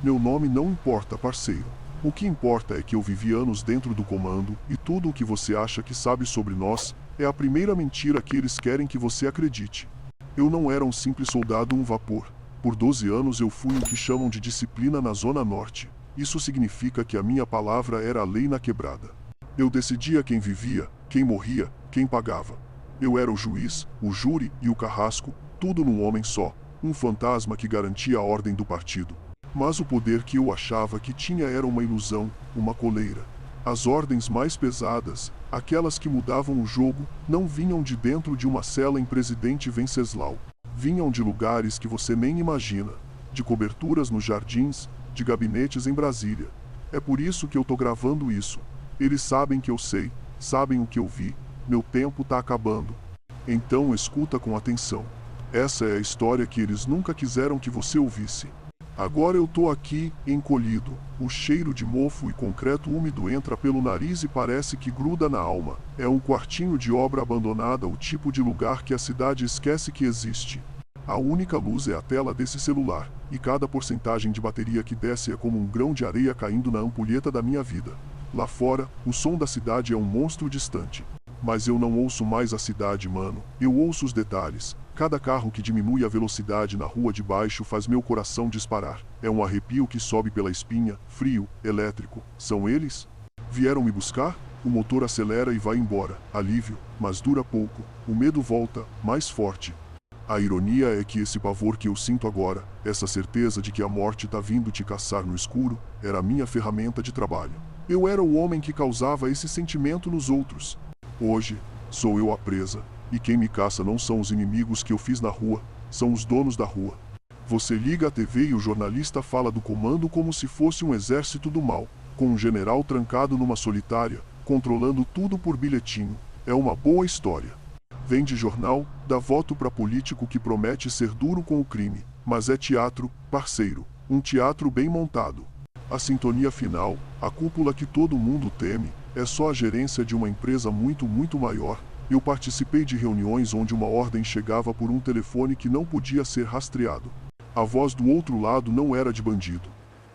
Meu nome não importa, parceiro. O que importa é que eu vivi anos dentro do comando e tudo o que você acha que sabe sobre nós é a primeira mentira que eles querem que você acredite. Eu não era um simples soldado, um vapor. Por 12 anos eu fui o que chamam de disciplina na Zona Norte. Isso significa que a minha palavra era a lei na quebrada. Eu decidia quem vivia, quem morria, quem pagava. Eu era o juiz, o júri e o carrasco, tudo num homem só, um fantasma que garantia a ordem do partido. Mas o poder que eu achava que tinha era uma ilusão, uma coleira. As ordens mais pesadas, aquelas que mudavam o jogo, não vinham de dentro de uma cela em Presidente Venceslau. Vinham de lugares que você nem imagina, de coberturas nos jardins, de gabinetes em Brasília. É por isso que eu tô gravando isso. Eles sabem que eu sei, sabem o que eu vi. Meu tempo tá acabando. Então escuta com atenção. Essa é a história que eles nunca quiseram que você ouvisse. Agora eu tô aqui, encolhido. O cheiro de mofo e concreto úmido entra pelo nariz e parece que gruda na alma. É um quartinho de obra abandonada, o tipo de lugar que a cidade esquece que existe. A única luz é a tela desse celular, e cada porcentagem de bateria que desce é como um grão de areia caindo na ampulheta da minha vida. Lá fora, o som da cidade é um monstro distante. Mas eu não ouço mais a cidade, mano. Eu ouço os detalhes. Cada carro que diminui a velocidade na rua de baixo faz meu coração disparar. É um arrepio que sobe pela espinha, frio, elétrico. São eles? Vieram me buscar? O motor acelera e vai embora. Alívio, mas dura pouco. O medo volta, mais forte. A ironia é que esse pavor que eu sinto agora, essa certeza de que a morte tá vindo te caçar no escuro, era a minha ferramenta de trabalho. Eu era o homem que causava esse sentimento nos outros. Hoje, sou eu a presa. E quem me caça não são os inimigos que eu fiz na rua, são os donos da rua. Você liga a TV e o jornalista fala do comando como se fosse um exército do mal, com um general trancado numa solitária, controlando tudo por bilhetinho. É uma boa história. Vende jornal, dá voto para político que promete ser duro com o crime, mas é teatro, parceiro, um teatro bem montado. A sintonia final, a cúpula que todo mundo teme, é só a gerência de uma empresa muito maior. Eu participei de reuniões onde uma ordem chegava por um telefone que não podia ser rastreado. A voz do outro lado não era de bandido.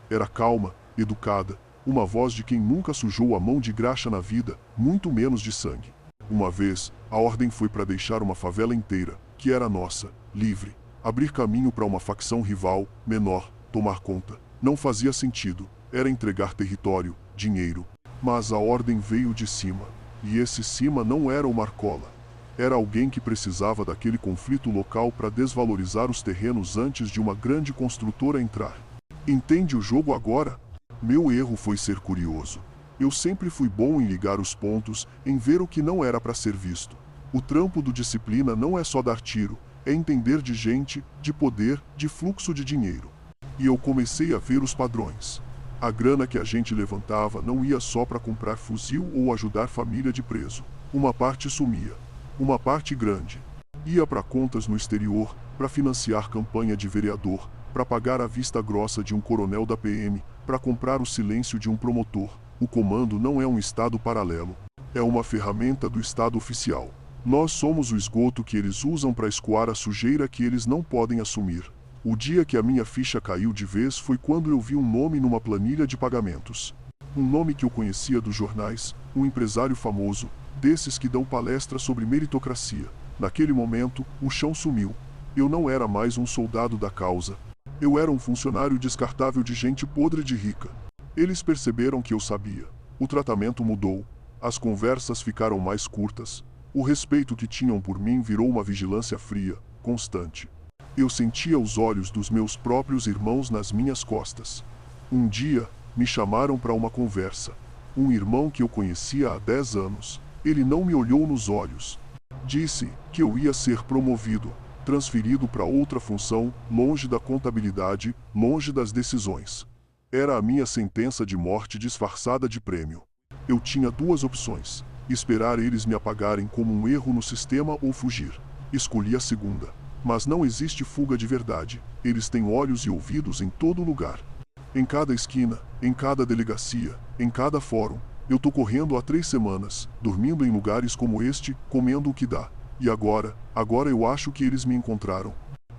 Era calma, educada, uma voz de quem nunca sujou a mão de graxa na vida, muito menos de sangue. Uma vez, a ordem foi para deixar uma favela inteira, que era nossa, livre. Abrir caminho para uma facção rival, menor, tomar conta. Não fazia sentido. Era entregar território, dinheiro. Mas a ordem veio de cima. E esse cima não era o Marcola. Era alguém que precisava daquele conflito local para desvalorizar os terrenos antes de uma grande construtora entrar. Entende o jogo agora? Meu erro foi ser curioso. Eu sempre fui bom em ligar os pontos, em ver o que não era para ser visto. O trampo do disciplina não é só dar tiro, é entender de gente, de poder, de fluxo de dinheiro. E eu comecei a ver os padrões. A grana que a gente levantava não ia só para comprar fuzil ou ajudar família de preso. Uma parte sumia. Uma parte grande. Ia para contas no exterior, para financiar campanha de vereador, para pagar a vista grossa de um coronel da PM, para comprar o silêncio de um promotor. O comando não é um estado paralelo. É uma ferramenta do estado oficial. Nós somos o esgoto que eles usam para escoar a sujeira que eles não podem assumir. O dia que a minha ficha caiu de vez foi quando eu vi um nome numa planilha de pagamentos. Um nome que eu conhecia dos jornais, um empresário famoso, desses que dão palestra sobre meritocracia. Naquele momento, o chão sumiu. Eu não era mais um soldado da causa. Eu era um funcionário descartável de gente podre de rica. Eles perceberam que eu sabia. O tratamento mudou. As conversas ficaram mais curtas. O respeito que tinham por mim virou uma vigilância fria, constante. Eu sentia os olhos dos meus próprios irmãos nas minhas costas. Um dia, me chamaram para uma conversa. Um irmão que eu conhecia há 10 anos. Ele não me olhou nos olhos. Disse que eu ia ser promovido, transferido para outra função, longe da contabilidade, longe das decisões. Era a minha sentença de morte disfarçada de prêmio. Eu tinha duas opções: esperar eles me apagarem como um erro no sistema ou fugir. Escolhi a segunda. Mas não existe fuga de verdade. Eles têm olhos e ouvidos em todo lugar. Em cada esquina, em cada delegacia, em cada fórum. Eu tô correndo há 3 semanas, dormindo em lugares como este, comendo o que dá. E agora eu acho que eles me encontraram.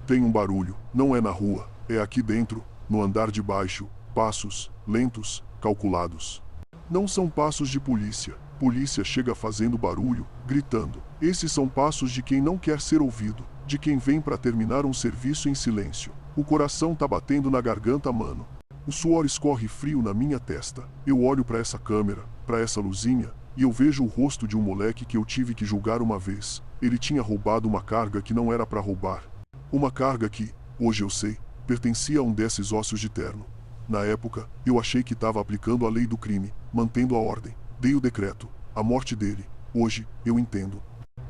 Tem um barulho, não é na rua, é aqui dentro, no andar de baixo. Passos, lentos, calculados. Não são passos de polícia. Polícia chega fazendo barulho, gritando. Esses são passos de quem não quer ser ouvido, de quem vem para terminar um serviço em silêncio. O coração tá batendo na garganta, mano. O suor escorre frio na minha testa. Eu olho para essa câmera, para essa luzinha, e eu vejo o rosto de um moleque que eu tive que julgar uma vez. Ele tinha roubado uma carga que não era para roubar. Uma carga que, hoje eu sei, pertencia a um desses ossos de terno. Na época, eu achei que estava aplicando a lei do crime, mantendo a ordem. Dei o decreto, a morte dele. Hoje, eu entendo.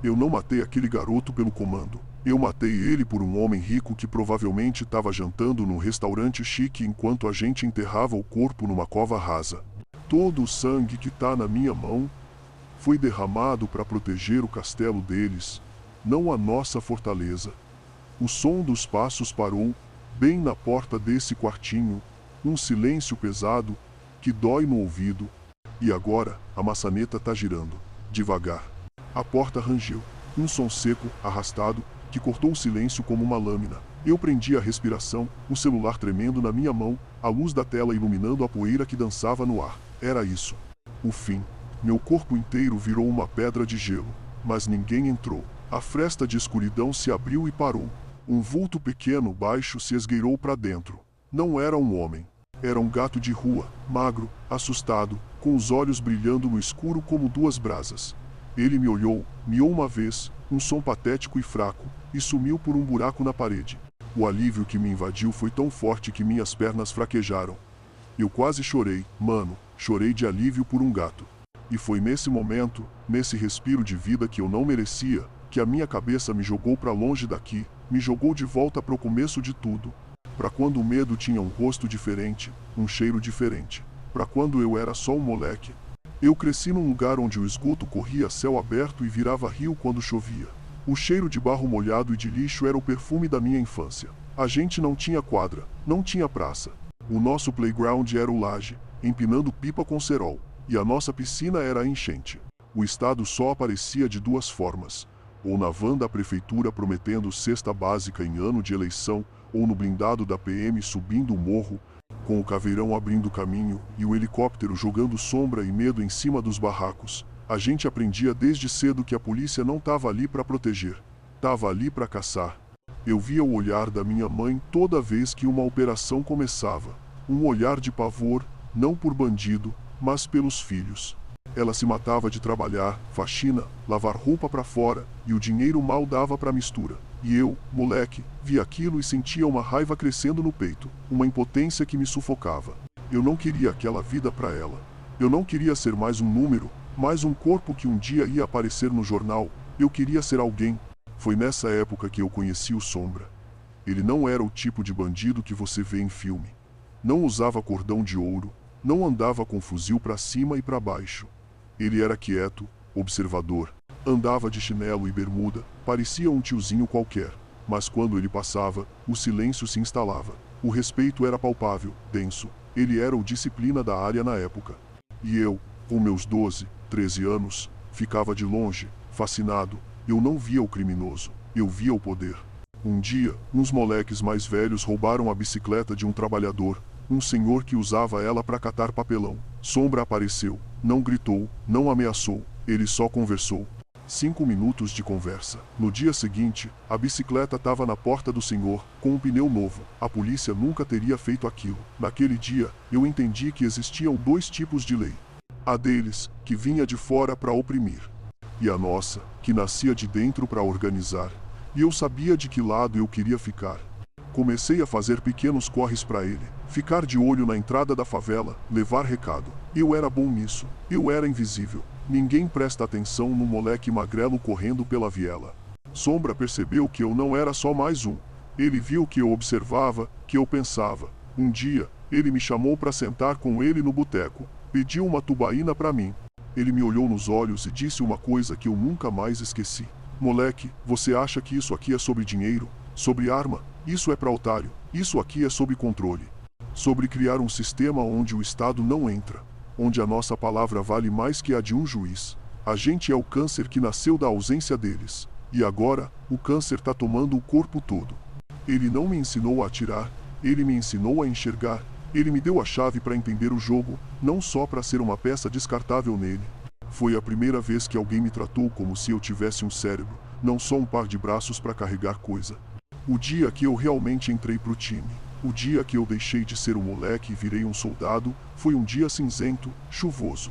Eu não matei aquele garoto pelo comando. Eu matei ele por um homem rico que provavelmente estava jantando num restaurante chique enquanto a gente enterrava o corpo numa cova rasa. Todo o sangue que tá na minha mão foi derramado para proteger o castelo deles, não a nossa fortaleza. O som dos passos parou, bem na porta desse quartinho, um silêncio pesado, que dói no ouvido. E agora, a maçaneta tá girando, devagar. A porta rangeu, um som seco, arrastado, que cortou o silêncio como uma lâmina. Eu prendi a respiração, o celular tremendo na minha mão, a luz da tela iluminando a poeira que dançava no ar. Era isso. O fim. Meu corpo inteiro virou uma pedra de gelo. Mas ninguém entrou. A fresta de escuridão se abriu e parou. Um vulto pequeno, baixo, se esgueirou para dentro. Não era um homem. Era um gato de rua, magro, assustado, com os olhos brilhando no escuro como duas brasas. Ele me olhou, miou uma vez, um som patético e fraco, e sumiu por um buraco na parede. O alívio que me invadiu foi tão forte que minhas pernas fraquejaram. Eu quase chorei, mano, chorei de alívio por um gato. E foi nesse momento, nesse respiro de vida que eu não merecia, que a minha cabeça me jogou para longe daqui, me jogou de volta para o começo de tudo. Para quando o medo tinha um rosto diferente, um cheiro diferente. Para quando eu era só um moleque. Eu cresci num lugar onde o esgoto corria a céu aberto e virava rio quando chovia. O cheiro de barro molhado e de lixo era o perfume da minha infância. A gente não tinha quadra, não tinha praça. O nosso playground era o laje, empinando pipa com cerol. E a nossa piscina era a enchente. O estado só aparecia de duas formas. Ou na van da prefeitura prometendo cesta básica em ano de eleição, ou no blindado da PM subindo o morro, com o caveirão abrindo caminho e o helicóptero jogando sombra e medo em cima dos barracos. A gente aprendia desde cedo que a polícia não estava ali para proteger, estava ali para caçar. Eu via o olhar da minha mãe toda vez que uma operação começava. Um olhar de pavor, não por bandido, mas pelos filhos. Ela se matava de trabalhar, faxina, lavar roupa para fora, e o dinheiro mal dava para mistura. E eu, moleque, via aquilo e sentia uma raiva crescendo no peito, uma impotência que me sufocava. Eu não queria aquela vida para ela. Eu não queria ser mais um número, mais um corpo que um dia ia aparecer no jornal. Eu queria ser alguém. Foi nessa época que eu conheci o Sombra. Ele não era o tipo de bandido que você vê em filme. Não usava cordão de ouro, não andava com fuzil para cima e para baixo. Ele era quieto, observador. Andava de chinelo e bermuda, parecia um tiozinho qualquer. Mas quando ele passava, o silêncio se instalava. O respeito era palpável, denso. Ele era o disciplina da área na época. E eu, com meus 12, 13 anos, ficava de longe, fascinado. Eu não via o criminoso, eu via o poder. Um dia, uns moleques mais velhos roubaram a bicicleta de um trabalhador, um senhor que usava ela para catar papelão. Sombra apareceu, não gritou, não ameaçou, ele só conversou. 5 minutos de conversa. No dia seguinte, a bicicleta estava na porta do senhor, com um pneu novo. A polícia nunca teria feito aquilo. Naquele dia, eu entendi que existiam dois tipos de lei. A deles, que vinha de fora para oprimir. E a nossa, que nascia de dentro para organizar. E eu sabia de que lado eu queria ficar. Comecei a fazer pequenos corres para ele. Ficar de olho na entrada da favela, levar recado. Eu era bom nisso. Eu era invisível. Ninguém presta atenção no moleque magrelo correndo pela viela. Sombra percebeu que eu não era só mais um. Ele viu que eu observava, que eu pensava. Um dia, ele me chamou para sentar com ele no boteco. Pediu uma tubaína para mim. Ele me olhou nos olhos e disse uma coisa que eu nunca mais esqueci. Moleque, você acha que isso aqui é sobre dinheiro? Sobre arma? Isso é para otário. Isso aqui é sobre controle. Sobre criar um sistema onde o Estado não entra. Onde a nossa palavra vale mais que a de um juiz. A gente é o câncer que nasceu da ausência deles. E agora, o câncer tá tomando o corpo todo. Ele não me ensinou a atirar, ele me ensinou a enxergar. Ele me deu a chave para entender o jogo, não só para ser uma peça descartável nele. Foi a primeira vez que alguém me tratou como se eu tivesse um cérebro, não só um par de braços para carregar coisa. O dia que eu realmente entrei pro time, o dia que eu deixei de ser um moleque e virei um soldado, foi um dia cinzento, chuvoso.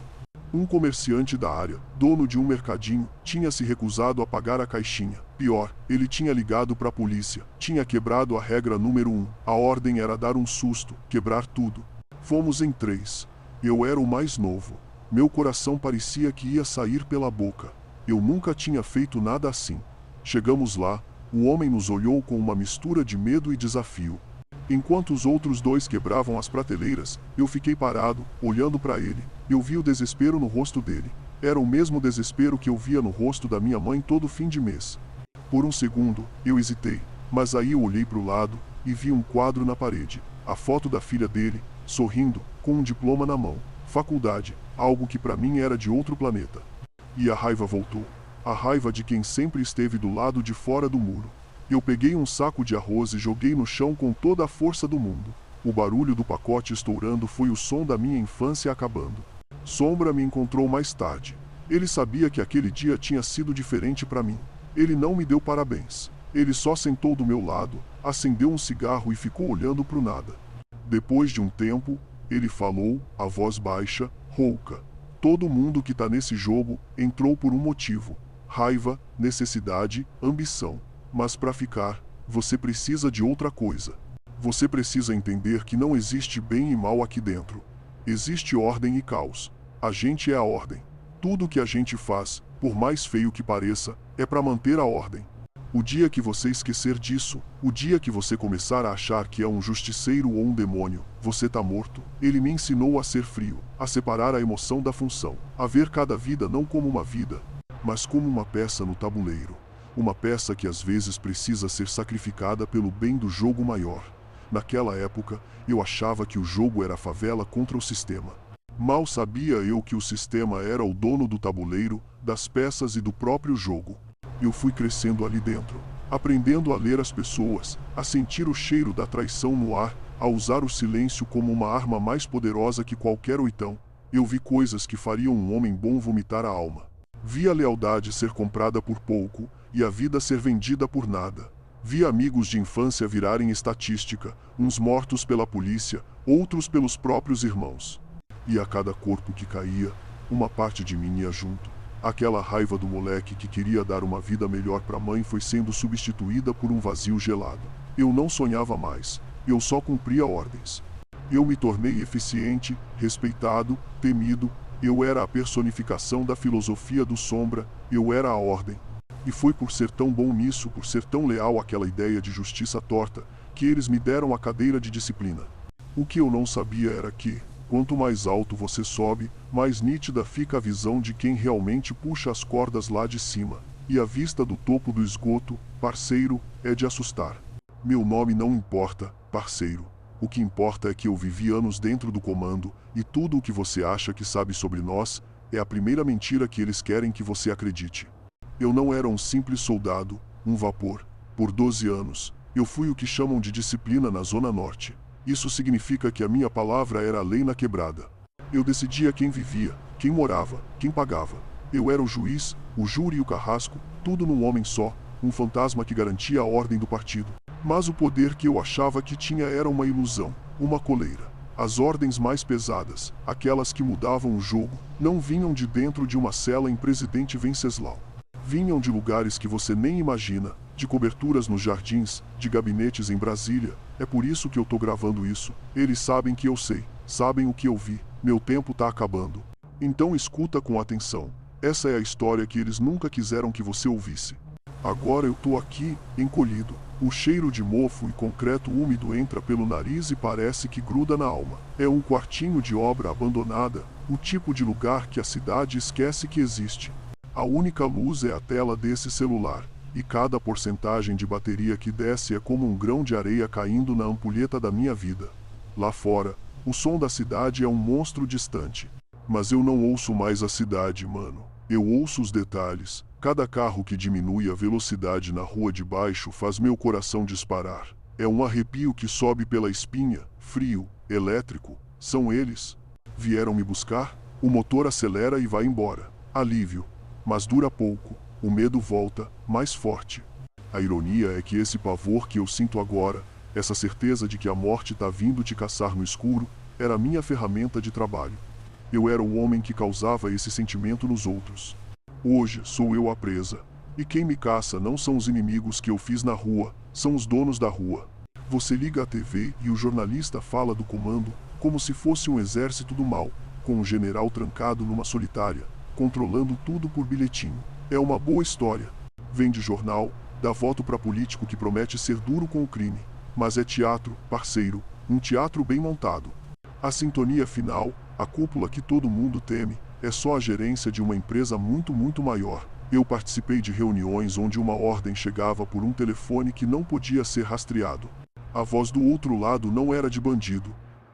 Um comerciante da área, dono de um mercadinho, tinha se recusado a pagar a caixinha. Pior, ele tinha ligado para a polícia, tinha quebrado a regra número 1. A ordem era dar um susto, quebrar tudo. Fomos em 3. Eu era o mais novo. Meu coração parecia que ia sair pela boca. Eu nunca tinha feito nada assim. Chegamos lá, o homem nos olhou com uma mistura de medo e desafio. Enquanto os outros 2 quebravam as prateleiras, eu fiquei parado, olhando para ele. Eu vi o desespero no rosto dele. Era o mesmo desespero que eu via no rosto da minha mãe todo fim de mês. Por um segundo, eu hesitei, mas aí eu olhei para o lado e vi um quadro na parede. A foto da filha dele, sorrindo, com um diploma na mão. Faculdade, algo que para mim era de outro planeta. E a raiva voltou. A raiva de quem sempre esteve do lado de fora do muro. Eu peguei um saco de arroz e joguei no chão com toda a força do mundo. O barulho do pacote estourando foi o som da minha infância acabando. Sombra me encontrou mais tarde. Ele sabia que aquele dia tinha sido diferente para mim. Ele não me deu parabéns. Ele só sentou do meu lado, acendeu um cigarro e ficou olhando pro nada. Depois de um tempo, ele falou, a voz baixa, rouca. Todo mundo que tá nesse jogo entrou por um motivo. Raiva, necessidade, ambição. Mas para ficar, você precisa de outra coisa. Você precisa entender que não existe bem e mal aqui dentro. Existe ordem e caos. A gente é a ordem. Tudo que a gente faz, por mais feio que pareça, é para manter a ordem. O dia que você esquecer disso, o dia que você começar a achar que é um justiceiro ou um demônio, você tá morto. Ele me ensinou a ser frio, a separar a emoção da função, a ver cada vida não como uma vida, mas como uma peça no tabuleiro. Uma peça que às vezes precisa ser sacrificada pelo bem do jogo maior. Naquela época, eu achava que o jogo era a favela contra o sistema. Mal sabia eu que o sistema era o dono do tabuleiro, das peças e do próprio jogo. Eu fui crescendo ali dentro, aprendendo a ler as pessoas, a sentir o cheiro da traição no ar, a usar o silêncio como uma arma mais poderosa que qualquer oitão. Eu vi coisas que fariam um homem bom vomitar a alma. Vi a lealdade ser comprada por pouco, e a vida ser vendida por nada. Vi amigos de infância virarem estatística, uns mortos pela polícia, outros pelos próprios irmãos. E a cada corpo que caía, uma parte de mim ia junto. Aquela raiva do moleque que queria dar uma vida melhor para a mãe foi sendo substituída por um vazio gelado. Eu não sonhava mais, eu só cumpria ordens. Eu me tornei eficiente, respeitado, temido. Eu era a personificação da filosofia do Sombra, eu era a ordem. E foi por ser tão bom nisso, por ser tão leal àquela ideia de justiça torta, que eles me deram a cadeira de disciplina. O que eu não sabia era que, quanto mais alto você sobe, mais nítida fica a visão de quem realmente puxa as cordas lá de cima. E a vista do topo do esgoto, parceiro, é de assustar. Meu nome não importa, parceiro. O que importa é que eu vivi anos dentro do comando, e tudo o que você acha que sabe sobre nós, é a primeira mentira que eles querem que você acredite. Eu não era um simples soldado, um vapor. Por 12 anos, eu fui o que chamam de disciplina na Zona Norte. Isso significa que a minha palavra era a lei na quebrada. Eu decidia quem vivia, quem morava, quem pagava. Eu era o juiz, o júri e o carrasco, tudo num homem só, um fantasma que garantia a ordem do partido. Mas o poder que eu achava que tinha era uma ilusão, uma coleira. As ordens mais pesadas, aquelas que mudavam o jogo, não vinham de dentro de uma cela em Presidente Venceslau. Vinham de lugares que você nem imagina, de coberturas nos jardins, de gabinetes em Brasília. É por isso que eu tô gravando isso. Eles sabem que eu sei, sabem o que eu vi. Meu tempo tá acabando. Então escuta com atenção. Essa é a história que eles nunca quiseram que você ouvisse. Agora eu tô aqui, encolhido. O cheiro de mofo e concreto úmido entra pelo nariz e parece que gruda na alma. É um quartinho de obra abandonada, o tipo de lugar que a cidade esquece que existe. A única luz é a tela desse celular, e cada porcentagem de bateria que desce é como um grão de areia caindo na ampulheta da minha vida. Lá fora, o som da cidade é um monstro distante. Mas eu não ouço mais a cidade, mano. Eu ouço os detalhes. Cada carro que diminui a velocidade na rua de baixo faz meu coração disparar. É um arrepio que sobe pela espinha, frio, elétrico. São eles. Vieram me buscar? O motor acelera e vai embora. Alívio. Mas dura pouco. O medo volta, mais forte. A ironia é que esse pavor que eu sinto agora, essa certeza de que a morte tá vindo te caçar no escuro, era minha ferramenta de trabalho. Eu era o homem que causava esse sentimento nos outros. Hoje sou eu a presa. E quem me caça não são os inimigos que eu fiz na rua, são os donos da rua. Você liga a TV e o jornalista fala do comando como se fosse um exército do mal, com um general trancado numa solitária, controlando tudo por bilhetinho. É uma boa história. Vende jornal, dá voto para político que promete ser duro com o crime. Mas é teatro, parceiro, um teatro bem montado. A sintonia final, a cúpula que todo mundo teme, é só a gerência de uma empresa muito maior. Eu participei de reuniões onde uma ordem chegava por um telefone que não podia ser rastreado. A voz do outro lado não era de bandido.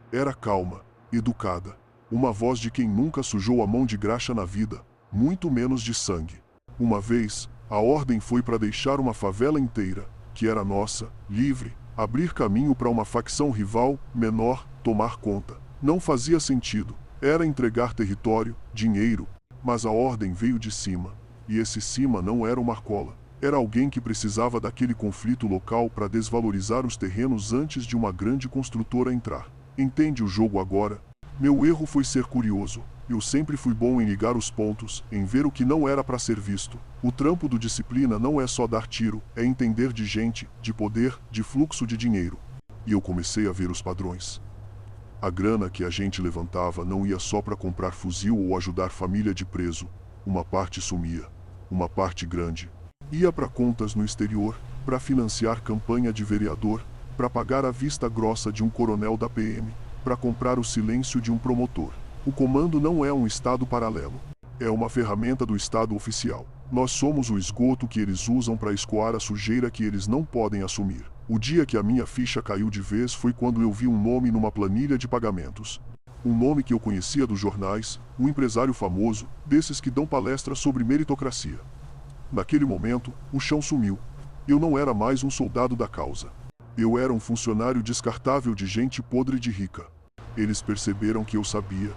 Era calma, educada. Uma voz de quem nunca sujou a mão de graxa na vida, muito menos de sangue. Uma vez, a ordem foi para deixar uma favela inteira, que era nossa, livre, abrir caminho para uma facção rival, menor, tomar conta. Não fazia sentido. Era entregar território, dinheiro. Mas a ordem veio de cima. E esse cima não era o Marcola. Era alguém que precisava daquele conflito local para desvalorizar os terrenos antes de uma grande construtora entrar. Entende o jogo agora? Meu erro foi ser curioso. Eu sempre fui bom em ligar os pontos, em ver o que não era para ser visto. O trampo do disciplina não é só dar tiro, é entender de gente, de poder, de fluxo de dinheiro. E eu comecei a ver os padrões. A grana que a gente levantava não ia só para comprar fuzil ou ajudar família de preso. Uma parte sumia. Uma parte grande. Ia para contas no exterior, para financiar campanha de vereador, para pagar a vista grossa de um coronel da PM, para comprar o silêncio de um promotor. O comando não é um estado paralelo. É uma ferramenta do estado oficial. Nós somos o esgoto que eles usam para escoar a sujeira que eles não podem assumir. O dia que a minha ficha caiu de vez foi quando eu vi um nome numa planilha de pagamentos. Um nome que eu conhecia dos jornais, um empresário famoso, desses que dão palestras sobre meritocracia. Naquele momento, o chão sumiu. Eu não era mais um soldado da causa. Eu era um funcionário descartável de gente podre de rica. Eles perceberam que eu sabia.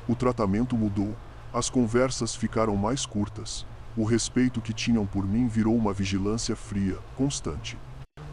O tratamento mudou. As conversas ficaram mais curtas. O respeito que tinham por mim virou uma vigilância fria, constante.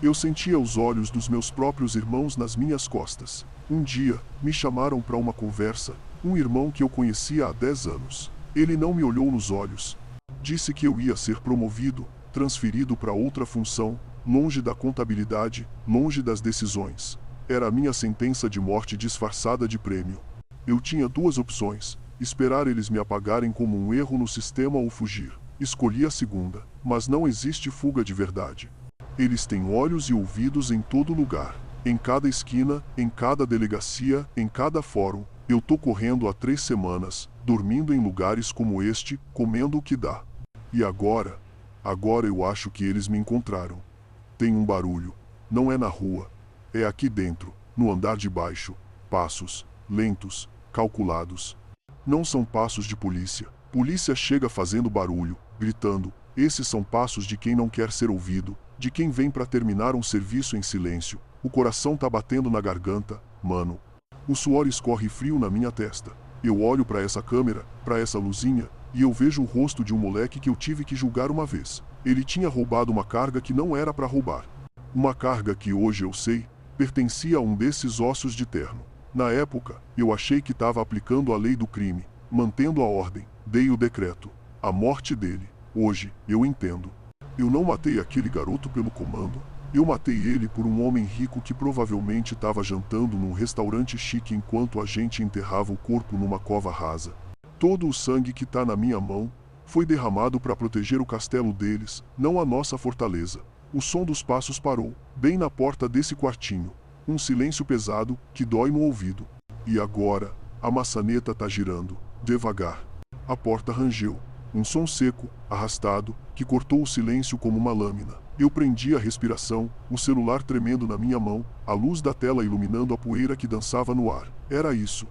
Eu sentia os olhos dos meus próprios irmãos nas minhas costas. Um dia, me chamaram para uma conversa, um irmão que eu conhecia há 10 anos. Ele não me olhou nos olhos. Disse que eu ia ser promovido, transferido para outra função, longe da contabilidade, longe das decisões. Era a minha sentença de morte disfarçada de prêmio. Eu tinha duas opções: esperar eles me apagarem como um erro no sistema ou fugir. Escolhi a segunda, mas não existe fuga de verdade. Eles têm olhos e ouvidos em todo lugar. Em cada esquina, em cada delegacia, em cada fórum. Eu tô correndo há 3 semanas, dormindo em lugares como este, comendo o que dá. E agora eu acho que eles me encontraram. Tem um barulho. Não é na rua. É aqui dentro, no andar de baixo. Passos, lentos, calculados. Não são passos de polícia. Polícia chega fazendo barulho, gritando. Esses são passos de quem não quer ser ouvido, de quem vem para terminar um serviço em silêncio. O coração tá batendo na garganta, mano. O suor escorre frio na minha testa. Eu olho para essa câmera, para essa luzinha, e eu vejo o rosto de um moleque que eu tive que julgar uma vez. Ele tinha roubado uma carga que não era para roubar. Uma carga que hoje eu sei, pertencia a um desses ossos de terno. Na época, eu achei que estava aplicando a lei do crime, mantendo a ordem, dei o decreto. A morte dele. Hoje, eu entendo. Eu não matei aquele garoto pelo comando. Eu matei ele por um homem rico que provavelmente estava jantando num restaurante chique enquanto a gente enterrava o corpo numa cova rasa. Todo o sangue que tá na minha mão foi derramado para proteger o castelo deles, não a nossa fortaleza. O som dos passos parou, bem na porta desse quartinho. Um silêncio pesado, que dói no ouvido. E agora, a maçaneta tá girando, devagar. A porta rangeu. Um som seco, arrastado, que cortou o silêncio como uma lâmina. Eu prendi a respiração, o celular tremendo na minha mão, a luz da tela iluminando a poeira que dançava no ar. Era isso.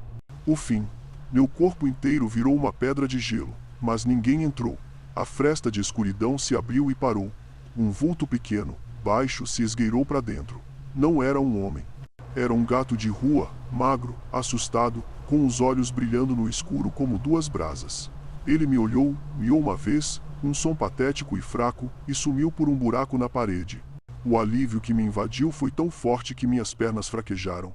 O fim. Meu corpo inteiro virou uma pedra de gelo, mas ninguém entrou. A fresta de escuridão se abriu e parou. Um vulto pequeno, baixo, se esgueirou para dentro. Não era um homem. Era um gato de rua, magro, assustado, com os olhos brilhando no escuro como duas brasas. Ele me olhou, miou uma vez, um som patético e fraco, e sumiu por um buraco na parede. O alívio que me invadiu foi tão forte que minhas pernas fraquejaram.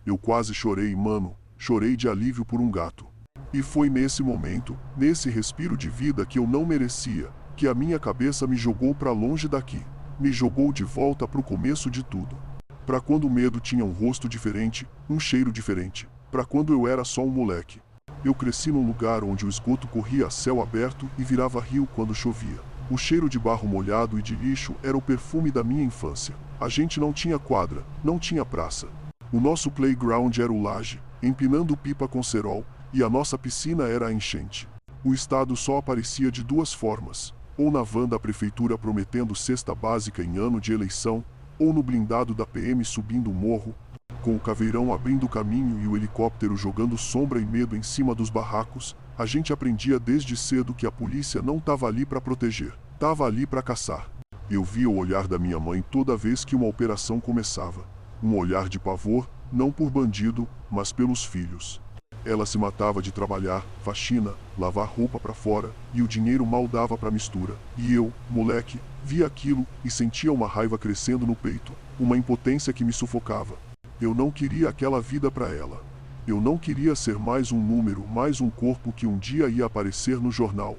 Eu quase chorei, mano, chorei de alívio por um gato. E foi nesse momento, nesse respiro de vida que eu não merecia, que a minha cabeça me jogou para longe daqui. Me jogou de volta pro começo de tudo. Para quando o medo tinha um rosto diferente, um cheiro diferente. Para quando eu era só um moleque. Eu cresci num lugar onde o esgoto corria a céu aberto e virava rio quando chovia. O cheiro de barro molhado e de lixo era o perfume da minha infância. A gente não tinha quadra, não tinha praça. O nosso playground era o laje, empinando pipa com cerol, e a nossa piscina era a enchente. O Estado só aparecia de duas formas, ou na van da prefeitura prometendo cesta básica em ano de eleição, ou no blindado da PM subindo o morro, com o caveirão abrindo o caminho e o helicóptero jogando sombra e medo em cima dos barracos. A gente aprendia desde cedo que a polícia não estava ali para proteger, estava ali para caçar. Eu via o olhar da minha mãe toda vez que uma operação começava. Um olhar de pavor, não por bandido, mas pelos filhos. Ela se matava de trabalhar, faxina, lavar roupa para fora, e o dinheiro mal dava para mistura. E eu, moleque, via aquilo e sentia uma raiva crescendo no peito, uma impotência que me sufocava. Eu não queria aquela vida para ela. Eu não queria ser mais um número, mais um corpo que um dia ia aparecer no jornal.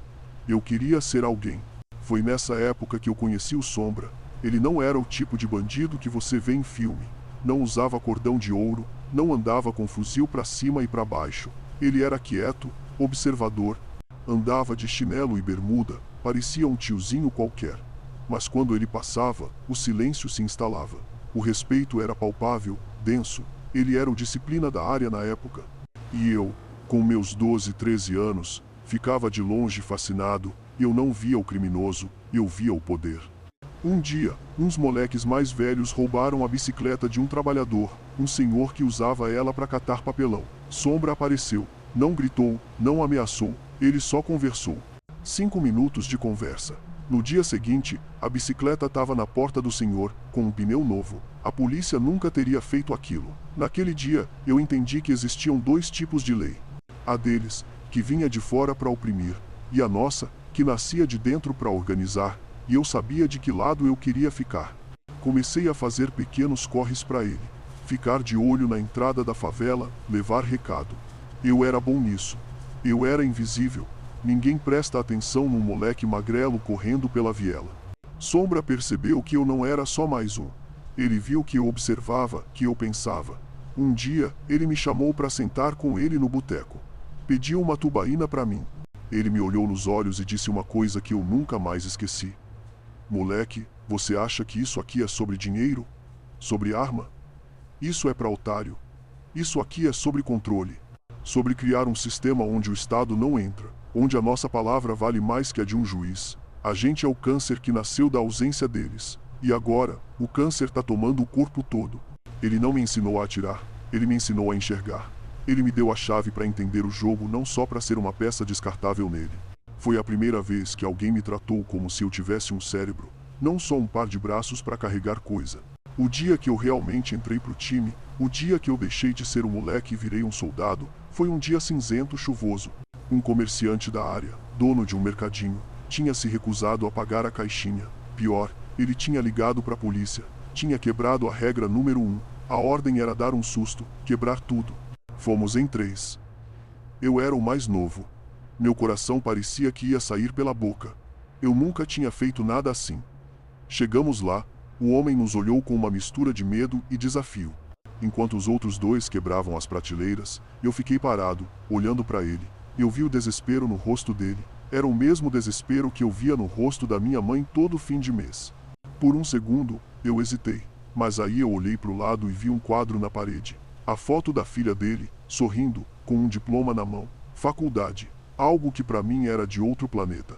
Eu queria ser alguém. Foi nessa época que eu conheci o Sombra. Ele não era o tipo de bandido que você vê em filme. Não usava cordão de ouro, não andava com fuzil para cima e para baixo. Ele era quieto, observador, andava de chinelo e bermuda, parecia um tiozinho qualquer. Mas quando ele passava, o silêncio se instalava. O respeito era palpável, denso. Ele era o disciplina da área na época. E eu, com meus 12, 13 anos, ficava de longe fascinado. Eu não via o criminoso, eu via o poder. Um dia, uns moleques mais velhos roubaram a bicicleta de um trabalhador, um senhor que usava ela para catar papelão. Sombra apareceu, não gritou, não ameaçou, ele só conversou. 5 minutos de conversa. No dia seguinte, a bicicleta estava na porta do senhor, com um pneu novo. A polícia nunca teria feito aquilo. Naquele dia, eu entendi que existiam dois tipos de lei. A deles, que vinha de fora para oprimir, e a nossa, que nascia de dentro para organizar. E eu sabia de que lado eu queria ficar. Comecei a fazer pequenos corres para ele. Ficar de olho na entrada da favela, levar recado. Eu era bom nisso. Eu era invisível. Ninguém presta atenção num moleque magrelo correndo pela viela. Sombra percebeu que eu não era só mais um. Ele viu que eu observava, que eu pensava. Um dia, ele me chamou para sentar com ele no boteco. Pediu uma tubaína para mim. Ele me olhou nos olhos e disse uma coisa que eu nunca mais esqueci. Moleque, você acha que isso aqui é sobre dinheiro? Sobre arma? Isso é para otário. Isso aqui é sobre controle. Sobre criar um sistema onde o Estado não entra, onde a nossa palavra vale mais que a de um juiz. A gente é o câncer que nasceu da ausência deles. E agora, o câncer tá tomando o corpo todo. Ele não me ensinou a atirar, ele me ensinou a enxergar. Ele me deu a chave para entender o jogo, não só para ser uma peça descartável nele. Foi a primeira vez que alguém me tratou como se eu tivesse um cérebro, não só um par de braços para carregar coisa. O dia que eu realmente entrei pro time, o dia que eu deixei de ser um moleque e virei um soldado, foi um dia cinzento chuvoso. Um comerciante da área, dono de um mercadinho, tinha se recusado a pagar a caixinha. Pior, ele tinha ligado para a polícia, tinha quebrado a regra número 1. A ordem era dar um susto, quebrar tudo. Fomos em 3. Eu era o mais novo. Meu coração parecia que ia sair pela boca. Eu nunca tinha feito nada assim. Chegamos lá, o homem nos olhou com uma mistura de medo e desafio. Enquanto os outros dois quebravam as prateleiras, eu fiquei parado, olhando para ele. Eu vi o desespero no rosto dele. Era o mesmo desespero que eu via no rosto da minha mãe todo fim de mês. Por um segundo, eu hesitei, mas aí eu olhei para o lado e vi um quadro na parede. A foto da filha dele, sorrindo, com um diploma na mão. Faculdade. Algo que para mim era de outro planeta.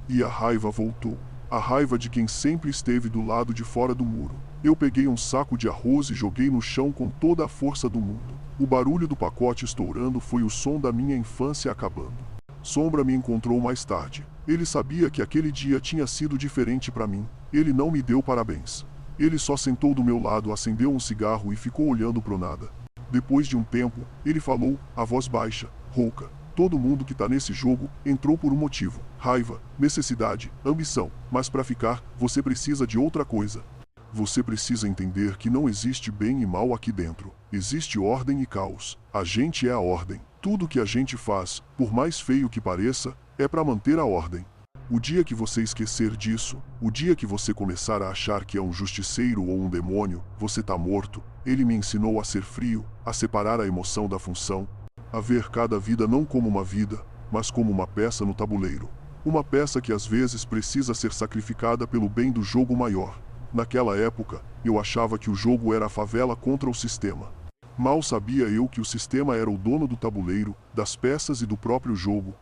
E a raiva voltou. A raiva de quem sempre esteve do lado de fora do muro. Eu peguei um saco de arroz e joguei no chão com toda a força do mundo. O barulho do pacote estourando foi o som da minha infância acabando. Sombra me encontrou mais tarde. Ele sabia que aquele dia tinha sido diferente para mim. Ele não me deu parabéns. Ele só sentou do meu lado, acendeu um cigarro e ficou olhando pro nada. Depois de um tempo, ele falou, a voz baixa, rouca. Todo mundo que tá nesse jogo entrou por um motivo. Raiva, necessidade, ambição. Mas para ficar, você precisa de outra coisa. Você precisa entender que não existe bem e mal aqui dentro. Existe ordem e caos. A gente é a ordem. Tudo que a gente faz, por mais feio que pareça, é para manter a ordem. O dia que você esquecer disso, o dia que você começar a achar que é um justiceiro ou um demônio, você tá morto. Ele me ensinou a ser frio, a separar a emoção da função, a ver cada vida não como uma vida, mas como uma peça no tabuleiro. Uma peça que às vezes precisa ser sacrificada pelo bem do jogo maior. Naquela época, eu achava que o jogo era a favela contra o sistema. Mal sabia eu que o sistema era o dono do tabuleiro, das peças e do próprio jogo.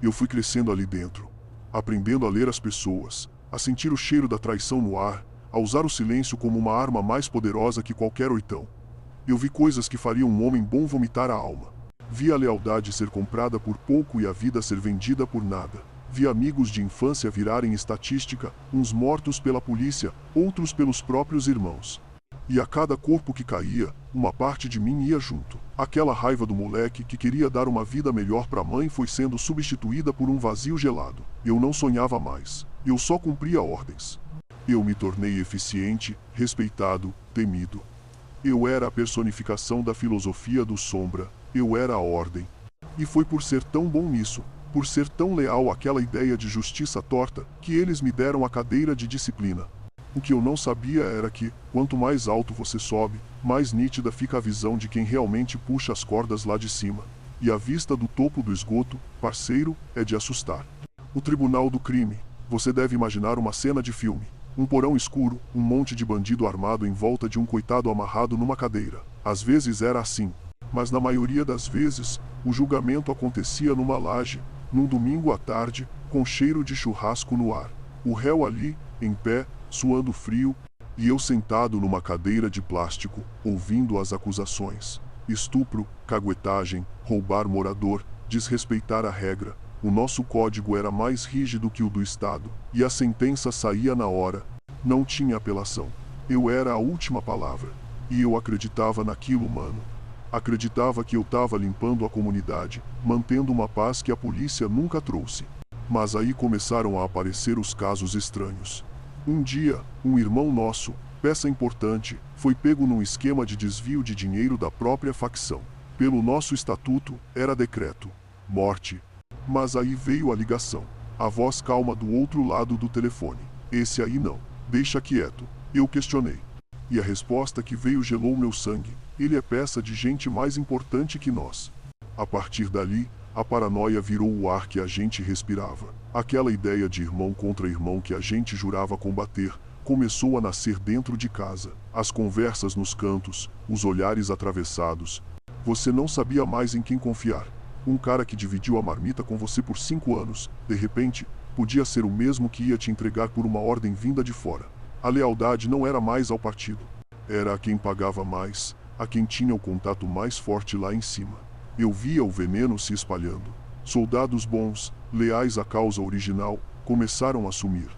Eu fui crescendo ali dentro, aprendendo a ler as pessoas, a sentir o cheiro da traição no ar, a usar o silêncio como uma arma mais poderosa que qualquer oitão. Eu vi coisas que fariam um homem bom vomitar a alma. Vi a lealdade ser comprada por pouco e a vida ser vendida por nada. Vi amigos de infância virarem estatística, uns mortos pela polícia, outros pelos próprios irmãos. E a cada corpo que caía, uma parte de mim ia junto. Aquela raiva do moleque que queria dar uma vida melhor pra mãe foi sendo substituída por um vazio gelado. Eu não sonhava mais. Eu só cumpria ordens. Eu me tornei eficiente, respeitado, temido. Eu era a personificação da filosofia do Sombra. Eu era a ordem. E foi por ser tão bom nisso, por ser tão leal àquela ideia de justiça torta, que eles me deram a cadeira de disciplina. O que eu não sabia era que, quanto mais alto você sobe, mais nítida fica a visão de quem realmente puxa as cordas lá de cima. E a vista do topo do esgoto, parceiro, é de assustar. O tribunal do crime. Você deve imaginar uma cena de filme. Um porão escuro, um monte de bandido armado em volta de um coitado amarrado numa cadeira. Às vezes era assim. Mas na maioria das vezes, o julgamento acontecia numa laje, num domingo à tarde, com cheiro de churrasco no ar. O réu ali, em pé, suando frio, e eu sentado numa cadeira de plástico, ouvindo as acusações. Estupro, caguetagem, roubar morador, desrespeitar a regra. O nosso código era mais rígido que o do Estado, e a sentença saía na hora. Não tinha apelação. Eu era a última palavra. E eu acreditava naquilo, mano. Acreditava que eu tava limpando a comunidade, mantendo uma paz que a polícia nunca trouxe. Mas aí começaram a aparecer os casos estranhos. Um dia, um irmão nosso, peça importante, foi pego num esquema de desvio de dinheiro da própria facção. Pelo nosso estatuto, era decreto. Morte. Mas aí veio a ligação. A voz calma do outro lado do telefone. Esse aí não. Deixa quieto. Eu questionei. E a resposta que veio gelou meu sangue. Ele é peça de gente mais importante que nós. A partir dali, a paranoia virou o ar que a gente respirava. Aquela ideia de irmão contra irmão que a gente jurava combater, começou a nascer dentro de casa. As conversas nos cantos, os olhares atravessados. Você não sabia mais em quem confiar. Um cara que dividiu a marmita com você por 5 anos, de repente, podia ser o mesmo que ia te entregar por uma ordem vinda de fora. A lealdade não era mais ao partido. Era a quem pagava mais, a quem tinha o contato mais forte lá em cima. Eu via o veneno se espalhando. Soldados bons, leais à causa original, começaram a sumir.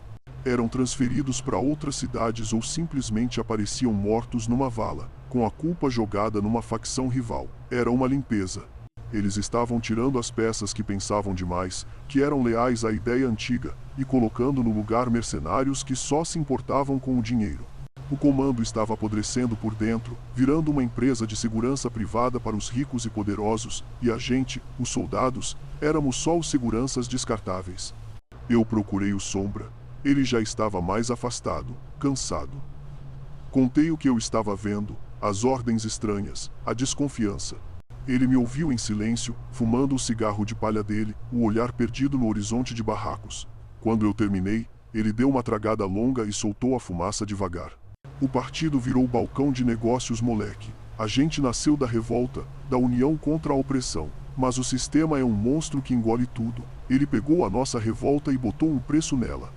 Eram transferidos para outras cidades ou simplesmente apareciam mortos numa vala, com a culpa jogada numa facção rival. Era uma limpeza. Eles estavam tirando as peças que pensavam demais, que eram leais à ideia antiga, e colocando no lugar mercenários que só se importavam com o dinheiro. O comando estava apodrecendo por dentro, virando uma empresa de segurança privada para os ricos e poderosos, e a gente, os soldados, éramos só os seguranças descartáveis. Eu procurei o Sombra. Ele já estava mais afastado, cansado. Contei o que eu estava vendo, as ordens estranhas, a desconfiança. Ele me ouviu em silêncio, fumando o cigarro de palha dele, o olhar perdido no horizonte de barracos. Quando eu terminei, ele deu uma tragada longa e soltou a fumaça devagar. O partido virou balcão de negócios, moleque. A gente nasceu da revolta, da união contra a opressão. Mas o sistema é um monstro que engole tudo. Ele pegou a nossa revolta e botou um preço nela.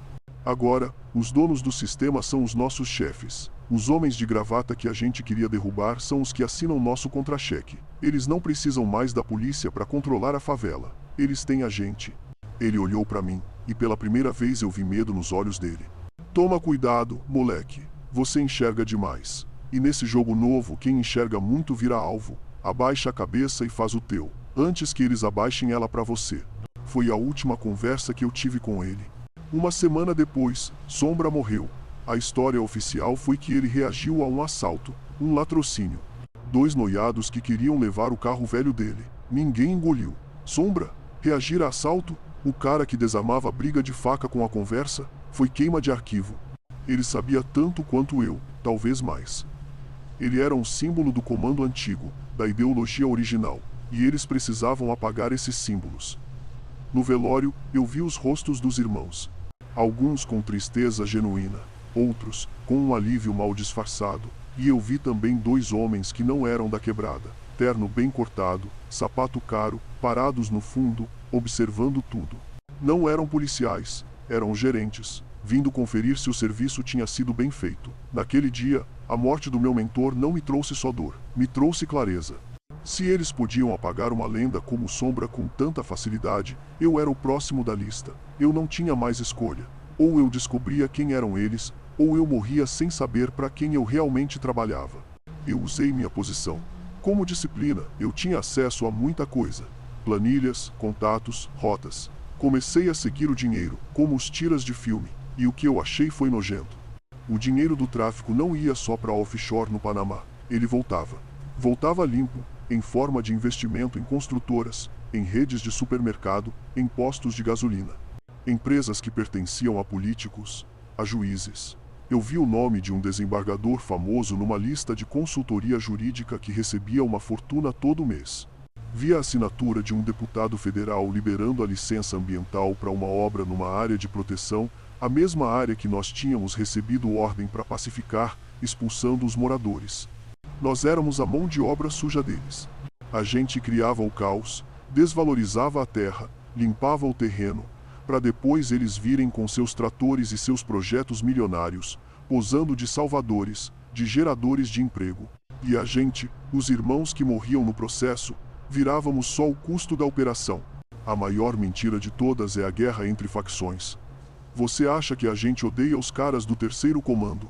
Agora, os donos do sistema são os nossos chefes. Os homens de gravata que a gente queria derrubar são os que assinam nosso contra-cheque. Eles não precisam mais da polícia para controlar a favela. Eles têm a gente. Ele olhou para mim, e pela primeira vez eu vi medo nos olhos dele. Toma cuidado, moleque. Você enxerga demais. E nesse jogo novo, quem enxerga muito vira alvo. Abaixa a cabeça e faz o teu, antes que eles abaixem ela para você. Foi a última conversa que eu tive com ele. Uma semana depois, Sombra morreu. A história oficial foi que ele reagiu a um assalto, um latrocínio. 2 noiados que queriam levar o carro velho dele. Ninguém engoliu. Sombra? Reagir a assalto? O cara que desarmava a briga de faca com a conversa? Foi queima de arquivo. Ele sabia tanto quanto eu, talvez mais. Ele era um símbolo do comando antigo, da ideologia original, e eles precisavam apagar esses símbolos. No velório, eu vi os rostos dos irmãos. Alguns com tristeza genuína, outros com um alívio mal disfarçado, e eu vi também 2 homens que não eram da quebrada, terno bem cortado, sapato caro, parados no fundo, observando tudo. Não eram policiais, eram gerentes, vindo conferir se o serviço tinha sido bem feito. Naquele dia, a morte do meu mentor não me trouxe só dor, me trouxe clareza. Se eles podiam apagar uma lenda como Sombra com tanta facilidade, eu era o próximo da lista. Eu não tinha mais escolha. Ou eu descobria quem eram eles, ou eu morria sem saber para quem eu realmente trabalhava. Eu usei minha posição. Como disciplina, eu tinha acesso a muita coisa. Planilhas, contatos, rotas. Comecei a seguir o dinheiro, como os tiras de filme, e o que eu achei foi nojento. O dinheiro do tráfico não ia só para offshore no Panamá. Ele voltava. Voltava limpo, em forma de investimento em construtoras, em redes de supermercado, em postos de gasolina. Empresas que pertenciam a políticos, a juízes. Eu vi o nome de um desembargador famoso numa lista de consultoria jurídica que recebia uma fortuna todo mês. Vi a assinatura de um deputado federal liberando a licença ambiental para uma obra numa área de proteção, a mesma área que nós tínhamos recebido ordem para pacificar, expulsando os moradores. Nós éramos a mão de obra suja deles. A gente criava o caos, desvalorizava a terra, limpava o terreno, para depois eles virem com seus tratores e seus projetos milionários, posando de salvadores, de geradores de emprego. E a gente, os irmãos que morriam no processo, virávamos só o custo da operação. A maior mentira de todas é a guerra entre facções. Você acha que a gente odeia os caras do terceiro comando?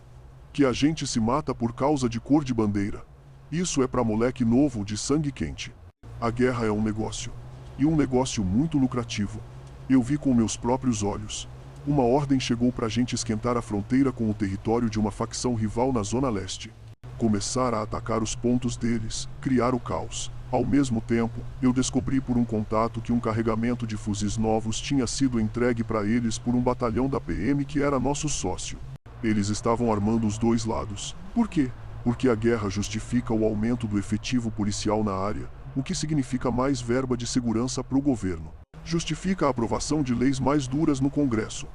Que a gente se mata por causa de cor de bandeira? Isso é pra moleque novo de sangue quente. A guerra é um negócio. E um negócio muito lucrativo. Eu vi com meus próprios olhos. Uma ordem chegou pra gente esquentar a fronteira com o território de uma facção rival na Zona Leste. Começar a atacar os pontos deles, criar o caos. Ao mesmo tempo, eu descobri por um contato que um carregamento de fuzis novos tinha sido entregue para eles por um batalhão da PM que era nosso sócio. Eles estavam armando os 2 lados. Por quê? Porque a guerra justifica o aumento do efetivo policial na área, o que significa mais verba de segurança para o governo. Justifica a aprovação de leis mais duras no Congresso.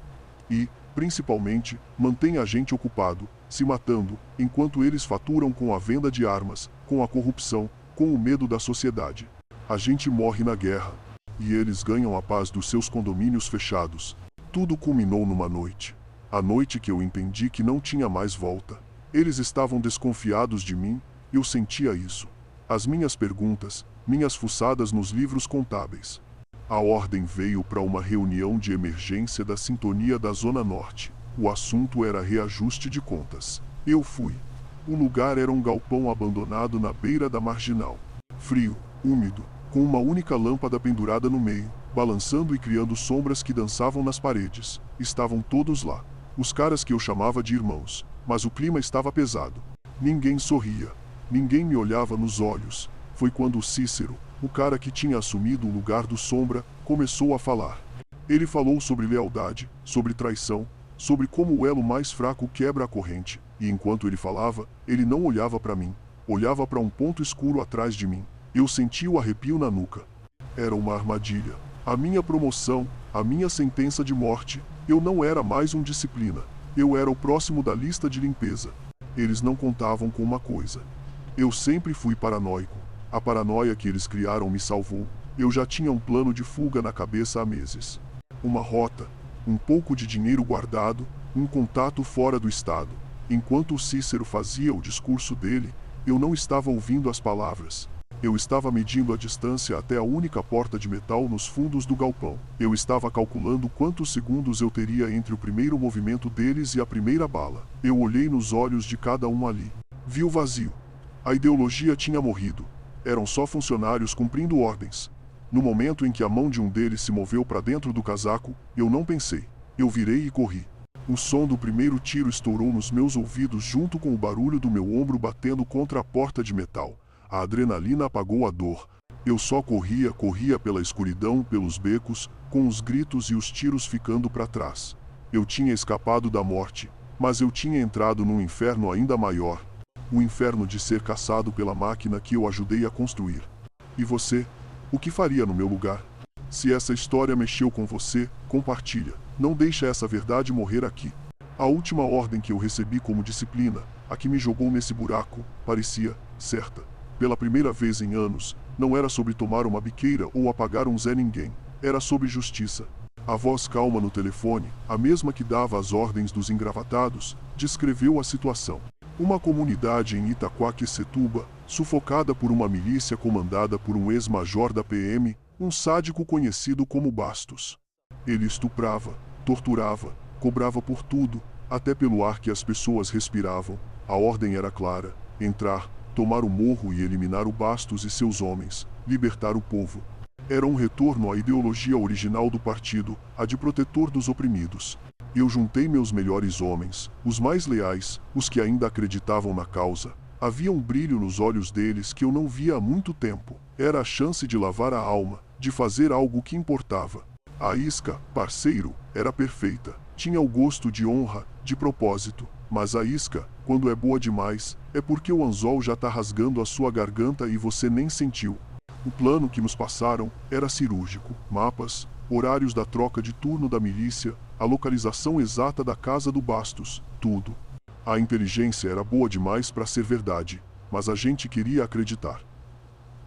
E, principalmente, mantém a gente ocupado, se matando, enquanto eles faturam com a venda de armas, com a corrupção, com o medo da sociedade. A gente morre na guerra. E eles ganham a paz dos seus condomínios fechados. Tudo culminou numa noite. A noite que eu entendi que não tinha mais volta. Eles estavam desconfiados de mim, eu sentia isso. As minhas perguntas, minhas fuçadas nos livros contábeis. A ordem veio para uma reunião de emergência da Sintonia da Zona Norte. O assunto era reajuste de contas. Eu fui. O lugar era um galpão abandonado na beira da marginal. Frio, úmido, com uma única lâmpada pendurada no meio, balançando e criando sombras que dançavam nas paredes. Estavam todos lá. Os caras que eu chamava de irmãos. Mas o clima estava pesado. Ninguém sorria. Ninguém me olhava nos olhos. Foi quando Cícero, o cara que tinha assumido o lugar do Sombra, começou a falar. Ele falou sobre lealdade, sobre traição, sobre como o elo mais fraco quebra a corrente, e enquanto ele falava, ele não olhava para mim, olhava para um ponto escuro atrás de mim. Eu senti o arrepio na nuca. Era uma armadilha. A minha promoção, a minha sentença de morte, eu não era mais um disciplina. Eu era o próximo da lista de limpeza. Eles não contavam com uma coisa. Eu sempre fui paranoico. A paranoia que eles criaram me salvou. Eu já tinha um plano de fuga na cabeça há meses. Uma rota, um pouco de dinheiro guardado, um contato fora do estado. Enquanto o Cícero fazia o discurso dele, eu não estava ouvindo as palavras. Eu estava medindo a distância até a única porta de metal nos fundos do galpão. Eu estava calculando quantos segundos eu teria entre o primeiro movimento deles e a primeira bala. Eu olhei nos olhos de cada um ali. Vi o vazio. A ideologia tinha morrido. Eram só funcionários cumprindo ordens. No momento em que a mão de um deles se moveu para dentro do casaco, eu não pensei. Eu virei e corri. O som do primeiro tiro estourou nos meus ouvidos junto com o barulho do meu ombro batendo contra a porta de metal. A adrenalina apagou a dor. Eu só corria pela escuridão, pelos becos, com os gritos e os tiros ficando para trás. Eu tinha escapado da morte, mas eu tinha entrado num inferno ainda maior. O inferno de ser caçado pela máquina que eu ajudei a construir. E você? O que faria no meu lugar? Se essa história mexeu com você, compartilha. Não deixa essa verdade morrer aqui. A última ordem que eu recebi como disciplina, a que me jogou nesse buraco, parecia certa. Pela primeira vez em anos, não era sobre tomar uma biqueira ou apagar um Zé Ninguém. Era sobre justiça. A voz calma no telefone, a mesma que dava as ordens dos engravatados, descreveu a situação. Uma comunidade em Itaquaquecetuba, sufocada por uma milícia comandada por um ex-major da PM, um sádico conhecido como Bastos. Ele estuprava, torturava, cobrava por tudo, até pelo ar que as pessoas respiravam. A ordem era clara: entrar, tomar o morro e eliminar o Bastos e seus homens, libertar o povo. Era um retorno à ideologia original do partido, a de protetor dos oprimidos. Eu juntei meus melhores homens, os mais leais, os que ainda acreditavam na causa. Havia um brilho nos olhos deles que eu não via há muito tempo. Era a chance de lavar a alma, de fazer algo que importava. A isca, parceiro, era perfeita. Tinha o gosto de honra, de propósito. Mas a isca, quando é boa demais, é porque o anzol já tá rasgando a sua garganta e você nem sentiu. O plano que nos passaram era cirúrgico. Mapas, horários da troca de turno da milícia, a localização exata da casa do Bastos, tudo. A inteligência era boa demais para ser verdade, mas a gente queria acreditar.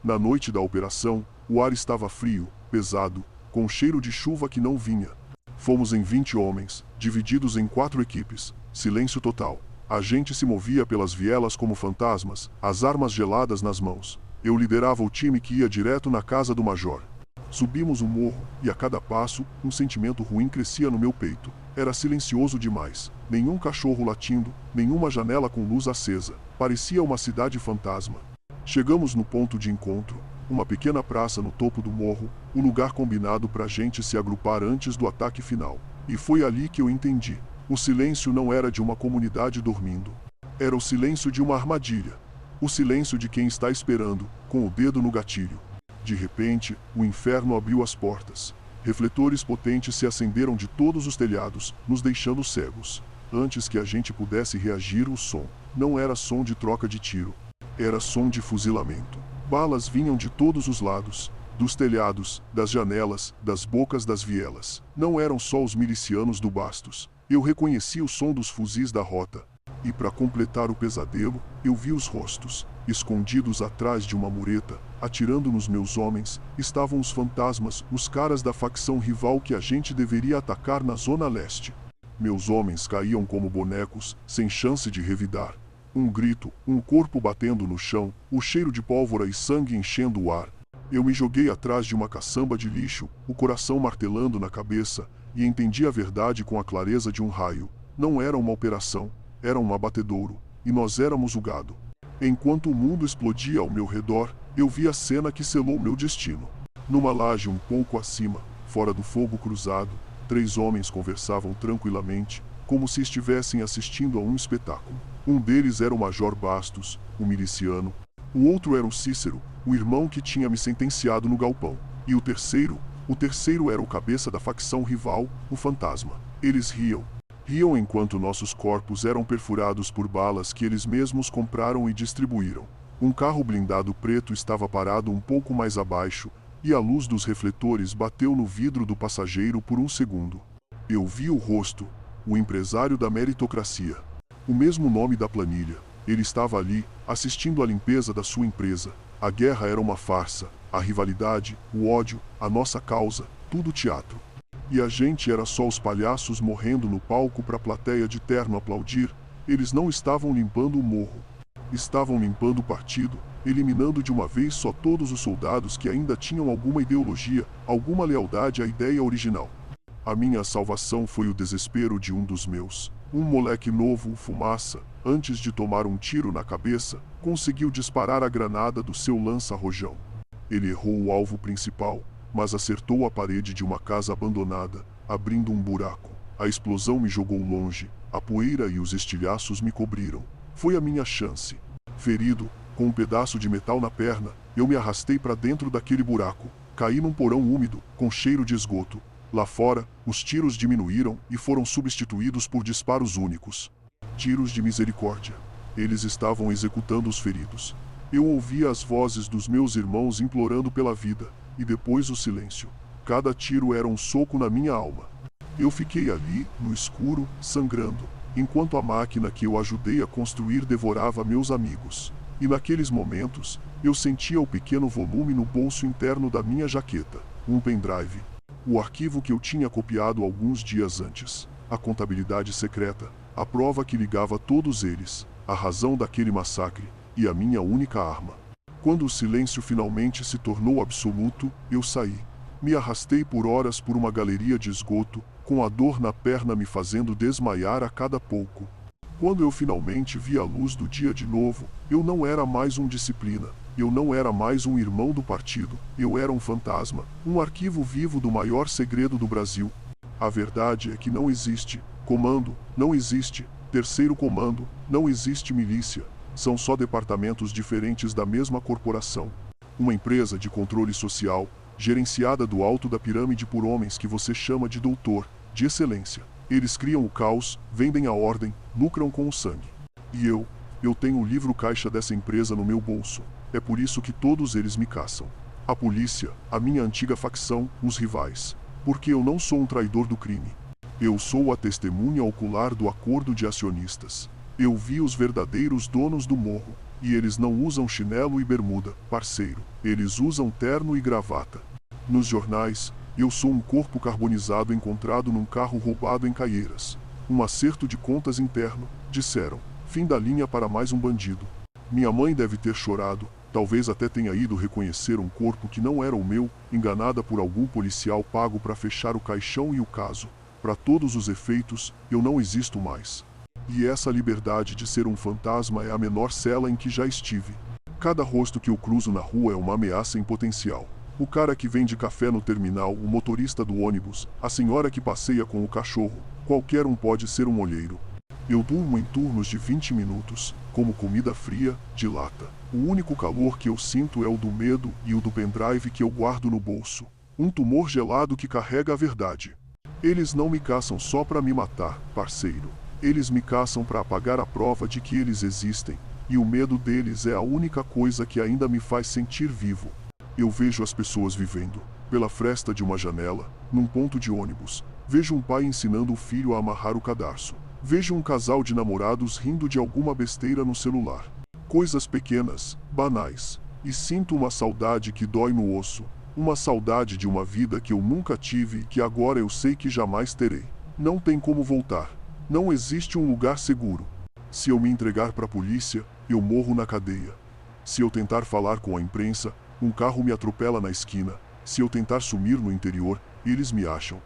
Na noite da operação, o ar estava frio, pesado, com cheiro de chuva que não vinha. Fomos em 20 homens, divididos em 4 equipes. Silêncio total. A gente se movia pelas vielas como fantasmas, as armas geladas nas mãos. Eu liderava o time que ia direto na casa do major. Subimos o morro, e a cada passo, um sentimento ruim crescia no meu peito. Era silencioso demais. Nenhum cachorro latindo, nenhuma janela com luz acesa. Parecia uma cidade fantasma. Chegamos no ponto de encontro, uma pequena praça no topo do morro, o lugar combinado pra gente se agrupar antes do ataque final. E foi ali que eu entendi. O silêncio não era de uma comunidade dormindo. Era o silêncio de uma armadilha. O silêncio de quem está esperando, com o dedo no gatilho. De repente, o inferno abriu as portas. Refletores potentes se acenderam de todos os telhados, nos deixando cegos. Antes que a gente pudesse reagir, o som não era som de troca de tiro. Era som de fuzilamento. Balas vinham de todos os lados. Dos telhados, das janelas, das bocas das vielas. Não eram só os milicianos do Bastos. Eu reconheci o som dos fuzis da rota. E para completar o pesadelo, eu vi os rostos. Escondidos atrás de uma mureta, atirando nos meus homens, estavam os fantasmas, os caras da facção rival que a gente deveria atacar na Zona Leste. Meus homens caíam como bonecos, sem chance de revidar. Um grito, um corpo batendo no chão, o cheiro de pólvora e sangue enchendo o ar. Eu me joguei atrás de uma caçamba de lixo, o coração martelando na cabeça, e entendi a verdade com a clareza de um raio. Não era uma operação, era um abatedouro, e nós éramos o gado. Enquanto o mundo explodia ao meu redor, eu vi a cena que selou meu destino. Numa laje um pouco acima, fora do fogo cruzado, 3 homens conversavam tranquilamente, como se estivessem assistindo a um espetáculo. Um deles era o Major Bastos, o miliciano. O outro era o Cícero, o irmão que tinha me sentenciado no galpão. E o terceiro era o cabeça da facção rival, o Fantasma. Eles riam. Riam enquanto nossos corpos eram perfurados por balas que eles mesmos compraram e distribuíram. Um carro blindado preto estava parado um pouco mais abaixo, e a luz dos refletores bateu no vidro do passageiro por um segundo. Eu vi o rosto, o empresário da meritocracia. O mesmo nome da planilha. Ele estava ali, assistindo à limpeza da sua empresa. A guerra era uma farsa, a rivalidade, o ódio, a nossa causa, tudo teatro. E a gente era só os palhaços morrendo no palco para a plateia de terno aplaudir. Eles não estavam limpando o morro. Estavam limpando o partido, eliminando de uma vez só todos os soldados que ainda tinham alguma ideologia, alguma lealdade à ideia original. A minha salvação foi o desespero de um dos meus. Um moleque novo, Fumaça, antes de tomar um tiro na cabeça, conseguiu disparar a granada do seu lança-rojão. Ele errou o alvo principal, mas acertou a parede de uma casa abandonada, abrindo um buraco. A explosão me jogou longe, a poeira e os estilhaços me cobriram. Foi a minha chance. Ferido, com um pedaço de metal na perna, eu me arrastei para dentro daquele buraco. Caí num porão úmido, com cheiro de esgoto. Lá fora, os tiros diminuíram e foram substituídos por disparos únicos. Tiros de misericórdia. Eles estavam executando os feridos. Eu ouvia as vozes dos meus irmãos implorando pela vida, e depois o silêncio. Cada tiro era um soco na minha alma. Eu fiquei ali, no escuro, sangrando, enquanto a máquina que eu ajudei a construir devorava meus amigos. E naqueles momentos, eu sentia o pequeno volume no bolso interno da minha jaqueta, um pendrive. O arquivo que eu tinha copiado alguns dias antes. A contabilidade secreta, a prova que ligava todos eles, a razão daquele massacre, e a minha única arma. Quando o silêncio finalmente se tornou absoluto, eu saí. Me arrastei por horas por uma galeria de esgoto, com a dor na perna me fazendo desmaiar a cada pouco. Quando eu finalmente vi a luz do dia de novo, eu não era mais um disciplina. Eu não era mais um irmão do partido. Eu era um fantasma, um arquivo vivo do maior segredo do Brasil. A verdade é que não existe comando, não existe terceiro comando, não existe milícia. São só departamentos diferentes da mesma corporação. Uma empresa de controle social, gerenciada do alto da pirâmide por homens que você chama de doutor, de excelência. Eles criam o caos, vendem a ordem, lucram com o sangue. E eu tenho o livro caixa dessa empresa no meu bolso. É por isso que todos eles me caçam. A polícia, a minha antiga facção, os rivais. Porque eu não sou um traidor do crime. Eu sou a testemunha ocular do acordo de acionistas. Eu vi os verdadeiros donos do morro. E eles não usam chinelo e bermuda, parceiro. Eles usam terno e gravata. Nos jornais, eu sou um corpo carbonizado encontrado num carro roubado em Caieiras. Um acerto de contas interno, disseram. Fim da linha para mais um bandido. Minha mãe deve ter chorado, talvez até tenha ido reconhecer um corpo que não era o meu, enganada por algum policial pago para fechar o caixão e o caso. Para todos os efeitos, eu não existo mais. E essa liberdade de ser um fantasma é a menor cela em que já estive. Cada rosto que eu cruzo na rua é uma ameaça em potencial. O cara que vende café no terminal, o motorista do ônibus, a senhora que passeia com o cachorro, qualquer um pode ser um olheiro. Eu durmo em turnos de 20 minutos, como comida fria, de lata. O único calor que eu sinto é o do medo e o do pendrive que eu guardo no bolso. Um tumor gelado que carrega a verdade. Eles não me caçam só para me matar, parceiro. Eles me caçam para apagar a prova de que eles existem. E o medo deles é a única coisa que ainda me faz sentir vivo. Eu vejo as pessoas vivendo, pela fresta de uma janela, num ponto de ônibus. Vejo um pai ensinando o filho a amarrar o cadarço. Vejo um casal de namorados rindo de alguma besteira no celular. Coisas pequenas, banais. E sinto uma saudade que dói no osso. Uma saudade de uma vida que eu nunca tive e que agora eu sei que jamais terei. Não tem como voltar. Não existe um lugar seguro. Se eu me entregar para a polícia, eu morro na cadeia. Se eu tentar falar com a imprensa, um carro me atropela na esquina. Se eu tentar sumir no interior, eles me acham.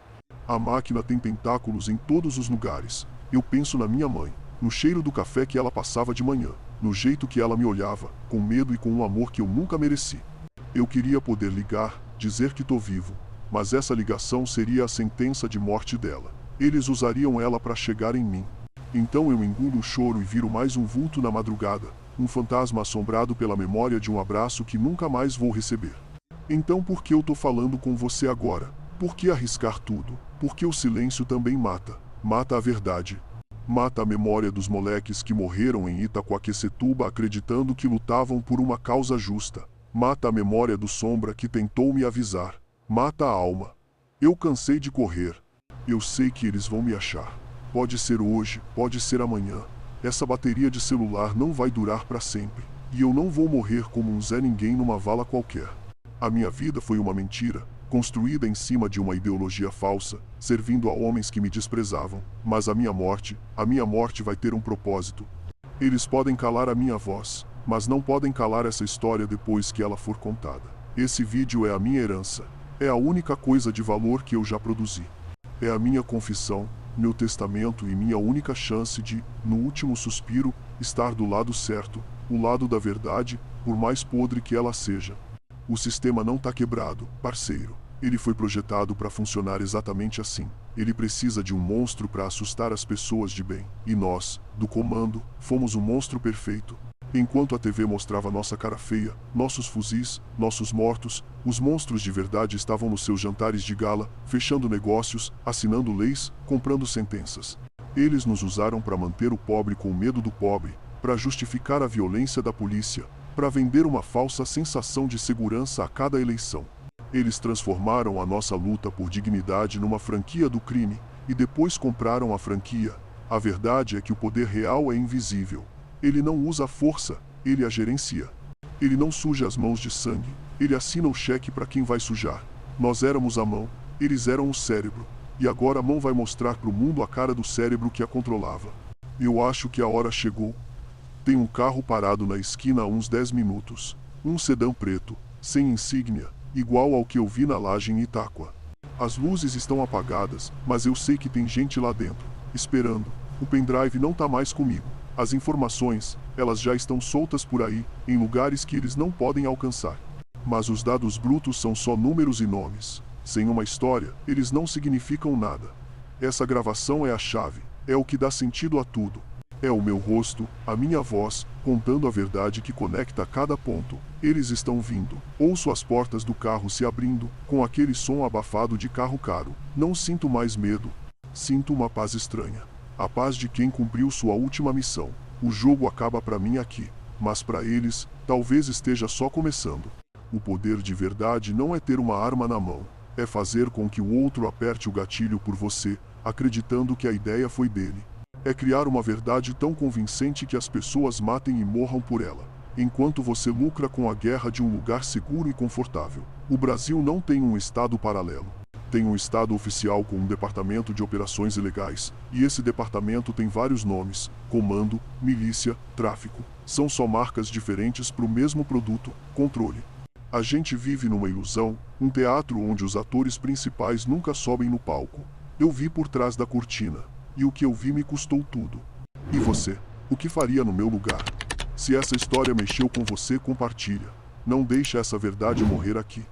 A máquina tem tentáculos em todos os lugares. Eu penso na minha mãe, no cheiro do café que ela passava de manhã, no jeito que ela me olhava, com medo e com um amor que eu nunca mereci. Eu queria poder ligar, dizer que tô vivo, mas essa ligação seria a sentença de morte dela. Eles usariam ela para chegar em mim. Então eu engulo o choro e viro mais um vulto na madrugada, um fantasma assombrado pela memória de um abraço que nunca mais vou receber. Então por que eu tô falando com você agora? Por que arriscar tudo? Porque o silêncio também mata. Mata a verdade. Mata a memória dos moleques que morreram em Itacoaquecetuba acreditando que lutavam por uma causa justa. Mata a memória do Sombra que tentou me avisar. Mata a alma. Eu cansei de correr. Eu sei que eles vão me achar. Pode ser hoje, pode ser amanhã. Essa bateria de celular não vai durar para sempre. E eu não vou morrer como um Zé Ninguém numa vala qualquer. A minha vida foi uma mentira, construída em cima de uma ideologia falsa, servindo a homens que me desprezavam. Mas a minha morte vai ter um propósito. Eles podem calar a minha voz, mas não podem calar essa história depois que ela for contada. Esse vídeo é a minha herança. É a única coisa de valor que eu já produzi. É a minha confissão, meu testamento e minha única chance de, no último suspiro, estar do lado certo, o lado da verdade, por mais podre que ela seja. O sistema não tá quebrado, parceiro. Ele foi projetado para funcionar exatamente assim. Ele precisa de um monstro para assustar as pessoas de bem. E nós, do comando, fomos o monstro perfeito. Enquanto a TV mostrava nossa cara feia, nossos fuzis, nossos mortos, os monstros de verdade estavam nos seus jantares de gala, fechando negócios, assinando leis, comprando sentenças. Eles nos usaram para manter o pobre com medo do pobre, para justificar a violência da polícia, para vender uma falsa sensação de segurança a cada eleição. Eles transformaram a nossa luta por dignidade numa franquia do crime, e depois compraram a franquia. A verdade é que o poder real é invisível. Ele não usa a força, ele a gerencia. Ele não suja as mãos de sangue, ele assina o cheque para quem vai sujar. Nós éramos a mão, eles eram o cérebro, e agora a mão vai mostrar para o mundo a cara do cérebro que a controlava. Eu acho que a hora chegou. Tem um carro parado na esquina há uns 10 minutos. Um sedã preto, sem insígnia, igual ao que eu vi na laje em Itáqua. As luzes estão apagadas, mas eu sei que tem gente lá dentro, esperando. O pendrive não tá mais comigo. As informações, elas já estão soltas por aí, em lugares que eles não podem alcançar. Mas os dados brutos são só números e nomes. Sem uma história, eles não significam nada. Essa gravação é a chave, é o que dá sentido a tudo. É o meu rosto, a minha voz, contando a verdade que conecta cada ponto. Eles estão vindo. Ouço as portas do carro se abrindo, com aquele som abafado de carro caro. Não sinto mais medo. Sinto uma paz estranha. A paz de quem cumpriu sua última missão. O jogo acaba para mim aqui, mas para eles, talvez esteja só começando. O poder de verdade não é ter uma arma na mão. É fazer com que o outro aperte o gatilho por você, acreditando que a ideia foi dele. É criar uma verdade tão convincente que as pessoas matem e morram por ela, enquanto você lucra com a guerra de um lugar seguro e confortável. O Brasil não tem um estado paralelo. Tem um estado oficial com um departamento de operações ilegais, e esse departamento tem vários nomes: comando, milícia, tráfico. São só marcas diferentes para o mesmo produto, controle. A gente vive numa ilusão, um teatro onde os atores principais nunca sobem no palco. Eu vi por trás da cortina. E o que eu vi me custou tudo. E você? O que faria no meu lugar? Se essa história mexeu com você, compartilha. Não deixe essa verdade morrer aqui.